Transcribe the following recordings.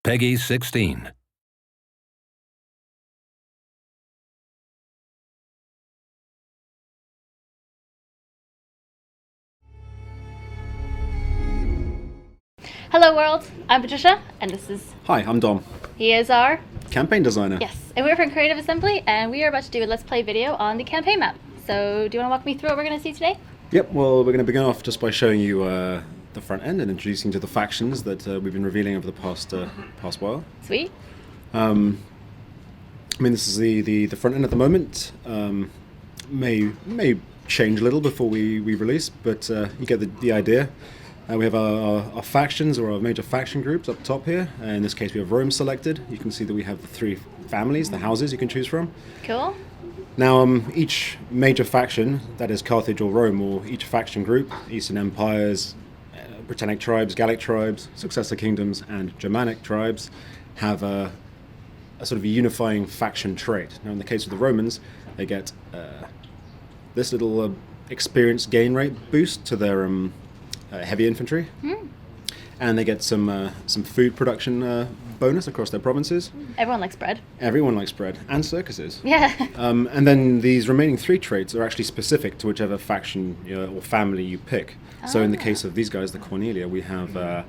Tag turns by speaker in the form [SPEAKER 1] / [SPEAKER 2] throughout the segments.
[SPEAKER 1] Peggy 16.
[SPEAKER 2] Hello world, I'm Patricia, and this is...
[SPEAKER 3] Hi, I'm Dom,
[SPEAKER 2] He is our...
[SPEAKER 3] campaign designer.
[SPEAKER 2] Yes, and we're from Creative Assembly, and we are about to do a Let's Play video on the campaign map. So, do you want to walk me through what we're going to see today?
[SPEAKER 3] Yep, well, we're going to begin off just by showing you the front end and introducing you to the factions that we've been revealing over the past while.
[SPEAKER 2] Sweet.
[SPEAKER 3] This is the front end at the moment. May change a little before we release, but you get the idea. We have our factions, or our major faction groups up top here. In this case, we have Rome selected. You can see that we have the three families, the houses you can choose from.
[SPEAKER 2] Cool.
[SPEAKER 3] Now, each major faction, that is Carthage or Rome, or each faction group, Eastern Empires, Britannic tribes, Gallic tribes, successor kingdoms, and Germanic tribes, have a sort of a unifying faction trait. Now, in the case of the Romans, they get this little experience gain rate boost to their heavy infantry, and they get some food production bonus across their provinces.
[SPEAKER 2] Everyone likes bread.
[SPEAKER 3] Everyone likes bread, and circuses.
[SPEAKER 2] Yeah.
[SPEAKER 3] And then these remaining three traits are actually specific to whichever faction or family you pick. So in the case of these guys, the Cornelia, we have they're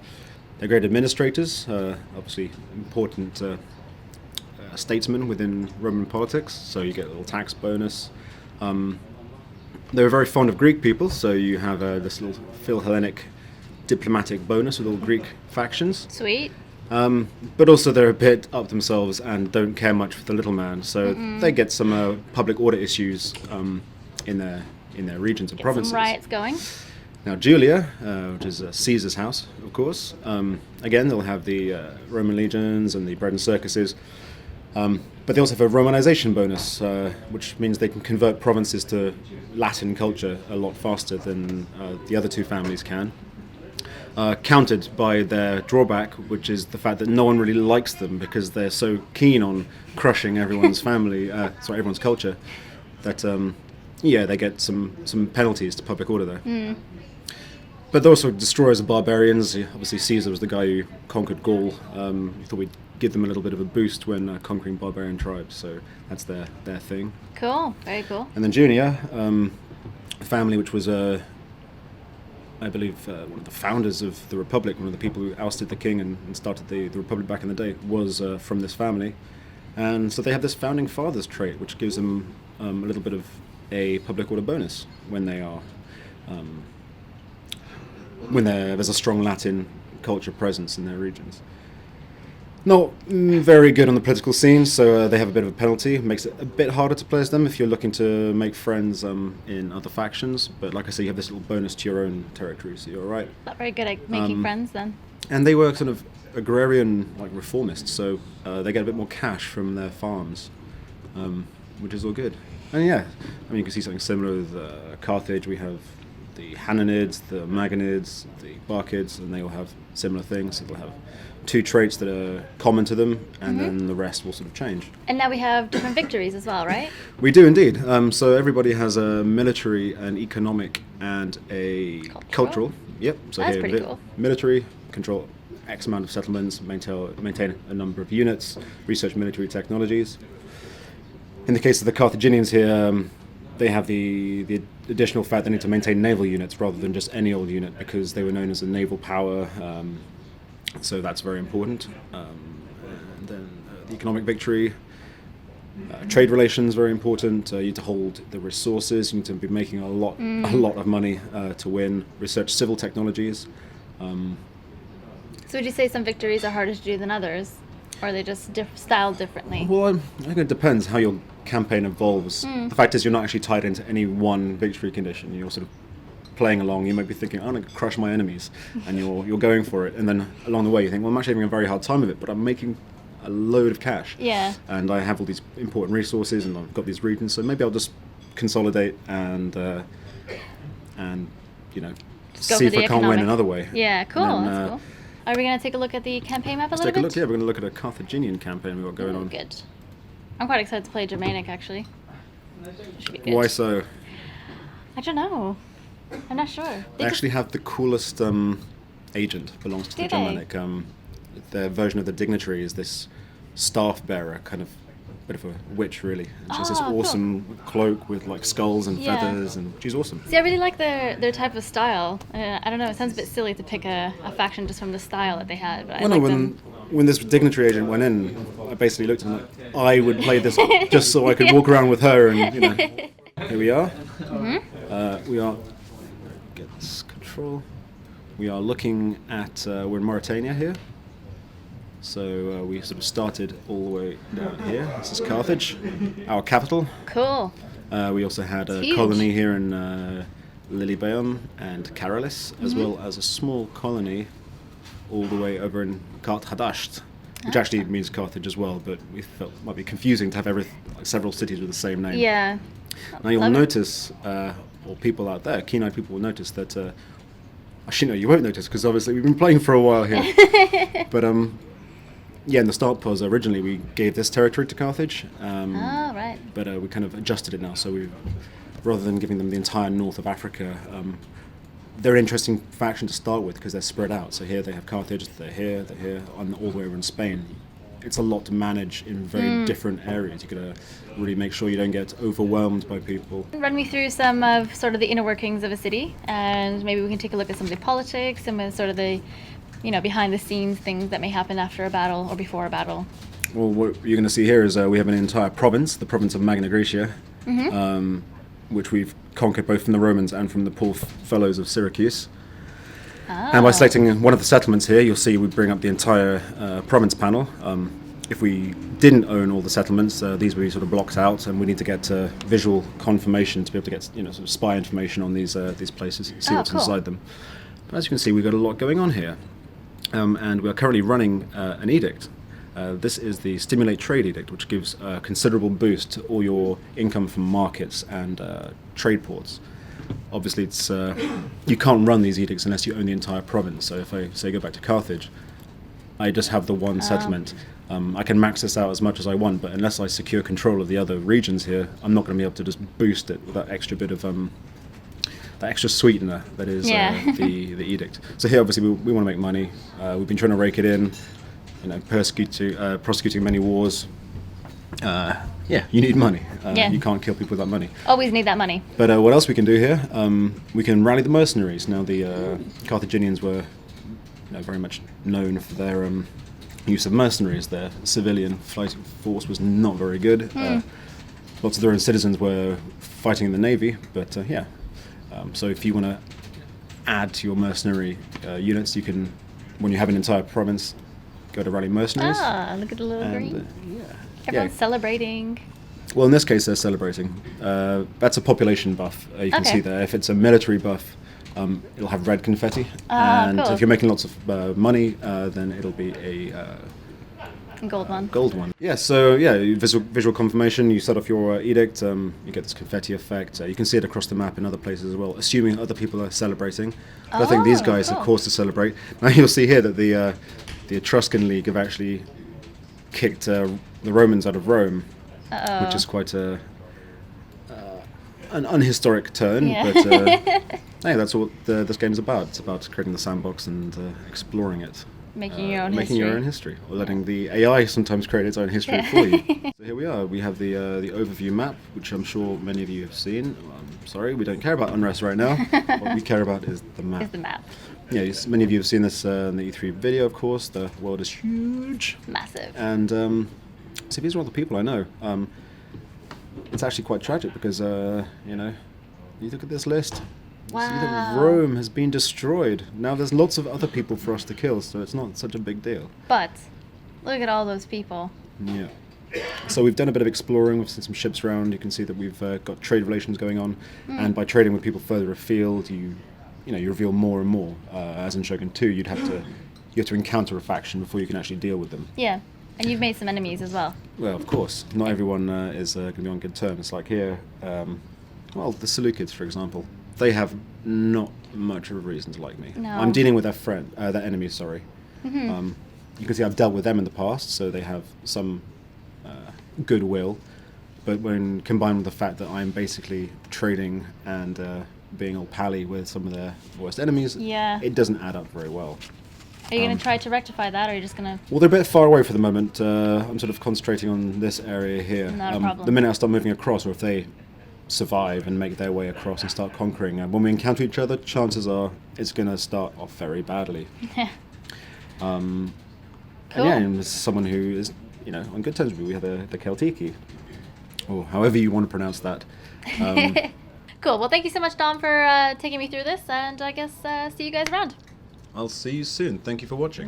[SPEAKER 3] great administrators, obviously important statesmen within Roman politics, so you get a little tax bonus. They were very fond of Greek people, so you have this little Phil-Hellenic diplomatic bonus with all Greek factions.
[SPEAKER 2] Sweet.
[SPEAKER 3] But also they're a bit up themselves and don't care much for the little man, so they get some public order issues in their regions and provinces.
[SPEAKER 2] Some riots going.
[SPEAKER 3] Now Julia, which is Caesar's house, of course, again they'll have the Roman legions and the bread and circuses. But they also have a Romanization bonus, which means they can convert provinces to Latin culture a lot faster than the other two families can. Countered by their drawback, which is the fact that no one really likes them because they're so keen on crushing everyone's everyone's culture, that they get some penalties to public order there. But they're also destroyers of barbarians. Obviously, Caesar was the guy who conquered Gaul. He thought we'd give them a little bit of a boost when conquering barbarian tribes, so that's their thing.
[SPEAKER 2] Cool, very cool.
[SPEAKER 3] And then Junia, a family which was, I believe, one of the founders of the Republic, one of the people who ousted the king and started the Republic back in the day, was from this family. And so they have this founding fathers trait, which gives them a little bit of a public order bonus when they are... there's a strong Latin culture presence in their regions. Not very good on the political scene, so they have a bit of a penalty. Makes it a bit harder to play as them if you're looking to make friends in other factions. But like I say, you have this little bonus to your own territory, so you're all right.
[SPEAKER 2] Not very good at making friends then.
[SPEAKER 3] And they were sort of agrarian, like reformists, so they get a bit more cash from their farms, which is all good. And you can see something similar with Carthage. We have the Hananids, the Maganids, the Barkids, and they all have similar things. So they'll have two traits that are common to them, and then the rest will sort of change.
[SPEAKER 2] And now we have different victories as well, right?
[SPEAKER 3] We do indeed. So everybody has a military, an economic, and a cultural. Yep. So
[SPEAKER 2] That's
[SPEAKER 3] here,
[SPEAKER 2] pretty cool.
[SPEAKER 3] Military, control X amount of settlements, maintain a number of units, research military technologies. In the case of the Carthaginians here, they have the additional fact they need to maintain naval units rather than just any old unit, because they were known as a naval power. So that's very important. And then the economic victory, trade relations, very important. You need to hold the resources. You need to be making a lot of money to win. Research civil technologies.
[SPEAKER 2] So would you say some victories are harder to do than others? Or are they just styled differently?
[SPEAKER 3] Well, I think it depends how your campaign evolves. The fact is, you're not actually tied into any one victory condition. You're sort of playing along. You might be thinking, I'm going to crush my enemies, and you're going for it. And then along the way, you think, well, I'm actually having a very hard time of it, but I'm making a load of cash.
[SPEAKER 2] Yeah.
[SPEAKER 3] And I have all these important resources, and I've got these regions, so maybe I'll just consolidate and see if I can't win another way.
[SPEAKER 2] Yeah, cool.
[SPEAKER 3] And then,
[SPEAKER 2] that's cool. Are we going to take a look at the campaign map a little
[SPEAKER 3] Let's take a
[SPEAKER 2] bit?
[SPEAKER 3] look. Yeah, we're going to look at a Carthaginian campaign we've got going on.
[SPEAKER 2] Good. I'm quite excited to play Germanic, actually. Should be good.
[SPEAKER 3] Why so?
[SPEAKER 2] I don't know. I'm not sure.
[SPEAKER 3] They actually have the coolest agent belongs to the
[SPEAKER 2] Do they?
[SPEAKER 3] Germanic. their version of the dignitary is this staff bearer, kind of bit of a witch, really. And she has this
[SPEAKER 2] Cool.
[SPEAKER 3] awesome cloak with like skulls and
[SPEAKER 2] Yeah.
[SPEAKER 3] feathers, and she's awesome.
[SPEAKER 2] See, I really like their type of style. I don't know, it sounds a bit silly to pick a faction just from the style that they had, but I
[SPEAKER 3] Well, no,
[SPEAKER 2] like them.
[SPEAKER 3] when this dignitary agent went in, I basically looked at him like, I would play this just so I could walk around with her, and here we are. We are get this control. We are looking at we're in Mauritania here. So we sort of started all the way down here. This is Carthage, our capital.
[SPEAKER 2] Cool.
[SPEAKER 3] We also had a
[SPEAKER 2] huge.
[SPEAKER 3] colony here in Lilybaeum and Caralis, as well as a small colony all the way over in Kart Hadasht, which actually means Carthage as well, but we felt it might be confusing to have several cities with the same name.
[SPEAKER 2] Yeah.
[SPEAKER 3] Now you'll
[SPEAKER 2] Love it.
[SPEAKER 3] notice, or people out there, keen-eyed people will notice that, actually no, you won't notice because obviously we've been playing for a while here. But yeah, in the start pause, originally we gave this territory to Carthage,
[SPEAKER 2] Oh, right.
[SPEAKER 3] but we kind of adjusted it now. So rather than giving them the entire north of Africa, they're an interesting faction to start with because they're spread out. So here they have Carthage, they're here, and all the way over in Spain. It's a lot to manage in very different areas. You've got to really make sure you don't get overwhelmed by people.
[SPEAKER 2] Run me through some of sort of the inner workings of a city, and maybe we can take a look at some of the politics, some of sort of the, behind the scenes things that may happen after a battle or before a battle.
[SPEAKER 3] Well, what you're going to see here is we have an entire province, the province of Magna Graecia, which we've conquered both from the Romans and from the poor fellows of Syracuse. And by selecting one of the settlements here, you'll see we bring up the entire province panel. If we didn't own all the settlements, these would be sort of blocked out, and we need to get visual confirmation to be able to get sort of spy information on these places, see what's
[SPEAKER 2] cool.
[SPEAKER 3] inside them. But as you can see, we've got a lot going on here, and we're currently running an edict. This is the Stimulate Trade Edict, which gives a considerable boost to all your income from markets and trade ports. Obviously, it's you can't run these edicts unless you own the entire province. So if I say go back to Carthage, I just have the one settlement. I can max this out as much as I want, but unless I secure control of the other regions here, I'm not going to be able to just boost it with that extra bit of that extra sweetener that is the edict. So here, obviously, we want to make money. We've been trying to rake it in, prosecuting many wars. Yeah, you need money. You can't kill people without money.
[SPEAKER 2] Always need that money.
[SPEAKER 3] But what else we can do here? We can rally the mercenaries. Now, the Carthaginians were very much known for their use of mercenaries. Their civilian fighting force was not very good. Lots of their own citizens were fighting in the navy, but so if you want to add to your mercenary units, you can, when you have an entire province, go to rally mercenaries.
[SPEAKER 2] Ah, look at the little green. Everyone's
[SPEAKER 3] Yeah.
[SPEAKER 2] celebrating.
[SPEAKER 3] Well, in this case, they're celebrating. That's a population buff. You can
[SPEAKER 2] Okay.
[SPEAKER 3] see there. If it's a military buff, it'll have red confetti. And
[SPEAKER 2] cool.
[SPEAKER 3] if you're making lots of money, then it'll be a
[SPEAKER 2] Gold one.
[SPEAKER 3] gold one. Yeah, so visual confirmation. You set off your edict. You get this confetti effect. You can see it across the map in other places as well, assuming other people are celebrating. But I think these guys
[SPEAKER 2] cool.
[SPEAKER 3] are caused to celebrate. Now you'll see here that the Etruscan League have actually kicked the Romans out of Rome, which is quite an unhistoric turn.
[SPEAKER 2] Yeah.
[SPEAKER 3] But hey, that's what this game's about. It's about creating the sandbox and exploring it.
[SPEAKER 2] Making your own
[SPEAKER 3] Making
[SPEAKER 2] history.
[SPEAKER 3] your own history, or letting the AI sometimes create its own history for you. So here we are. We have the overview map, which I'm sure many of you have seen. I'm sorry, we don't care about unrest right now. What we care about is the map.
[SPEAKER 2] Is the map.
[SPEAKER 3] Yeah, many of you have seen this in the E3 video, of course. The world is huge.
[SPEAKER 2] Massive.
[SPEAKER 3] And see, these are all the people I know. It's actually quite tragic because, you look at this list. You see that
[SPEAKER 2] Wow.
[SPEAKER 3] Rome has been destroyed. Now there's lots of other people for us to kill, so it's not such a big deal.
[SPEAKER 2] But look at all those people.
[SPEAKER 3] Yeah. So we've done a bit of exploring. We've seen some ships around. You can see that we've got trade relations going on, and by trading with people further afield, you reveal more and more. As in Shogun 2, you have to encounter a faction before you can actually deal with them.
[SPEAKER 2] Yeah. And you've made some enemies as well.
[SPEAKER 3] Well, of course, not everyone is going to be on good terms. Like here, the Seleucids, for example, they have not much of a reason to like me.
[SPEAKER 2] No.
[SPEAKER 3] I'm dealing with their enemies. Sorry. You can see I've dealt with them in the past, so they have some goodwill. But when combined with the fact that I'm basically trading and being all pally with some of their worst enemies,
[SPEAKER 2] Yeah.
[SPEAKER 3] it doesn't add up very well.
[SPEAKER 2] Are you going to try to rectify that, or are you just going to...
[SPEAKER 3] Well, they're a bit far away for the moment. I'm sort of concentrating on this area here.
[SPEAKER 2] Not a problem.
[SPEAKER 3] The minute I start moving across, or if they survive and make their way across and start conquering, when we encounter each other, chances are it's going to start off very badly.
[SPEAKER 2] Cool.
[SPEAKER 3] And yeah, and as someone who is, on good terms with me, we have the Celtiki, or however you want to pronounce that.
[SPEAKER 2] Cool. Well, thank you so much, Dom, for taking me through this, and I guess see you guys around.
[SPEAKER 3] I'll see you soon. Thank you for watching.